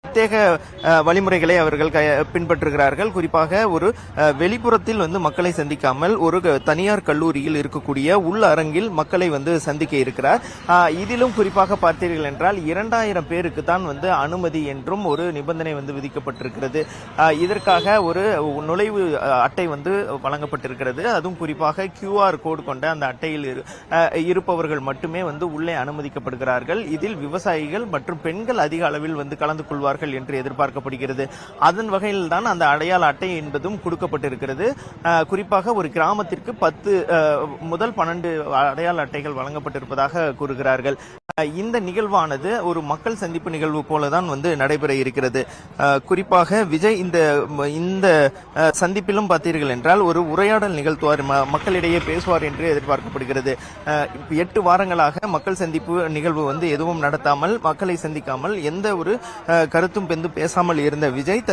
பிரத்யேக வழிமுறைகளை அவர்கள் பின்பற்றுகிறார்கள். குறிப்பாக ஒரு வெளிப்புறத்தில் மக்களை சந்திக்காமல் ஒரு தனியார் கல்லூரியில் இருக்கக்கூடிய உள் அரங்கில் மக்களை சந்திக்க இருக்கிறார். இதிலும் குறிப்பாக பார்த்தீர்கள் என்றால் 2000 பேருக்கு தான் அனுமதி என்றும் ஒரு நிபந்தனை விதிக்கப்பட்டிருக்கிறது. இதற்காக ஒரு நுழைவு அட்டை வழங்கப்பட்டிருக்கிறது. அதுவும் குறிப்பாக QR கோடு கொண்ட அந்த அட்டையில் இருப்பவர்கள் மட்டுமே உள்ளே அனுமதிக்கப்படுகிறார்கள். இதில் விவசாயிகள் மற்றும் பெண்கள் அதிக அளவில் கலந்து கொள்வார்கள் என்று எதிர்பார்க்கப்படுகிறது. அதன் வகையில் தான் அந்த அடையாள அட்டை என்பதும் கொடுக்கப்பட்டிருக்கிறது. குறிப்பாக ஒரு கிராமத்திற்கு 10 முதல் 12 அடையாள அட்டைகள் வழங்கப்பட்டிருப்பதாக கூறுகிறார்கள். இந்த நிகழ்வானது ஒரு மக்கள் சந்திப்பு நிகழ்வு போலதான் நடைபெற இருக்கிறது. குறிப்பாக விஜய் இந்த சந்திப்பிலும் பார்த்தீர்கள் என்றால் ஒரு உரையாடல் நிகழ்த்துவார், மக்களிடையே பேசுவார் என்று எதிர்பார்க்கப்படுகிறது. 8 வாரங்களாக மக்கள் சந்திப்பு நிகழ்வு எதுவும் நடத்தாமல், மக்களை சந்திக்காமல், எந்த ஒரு கருத்தும் பேசாமல் இருந்த விஜய்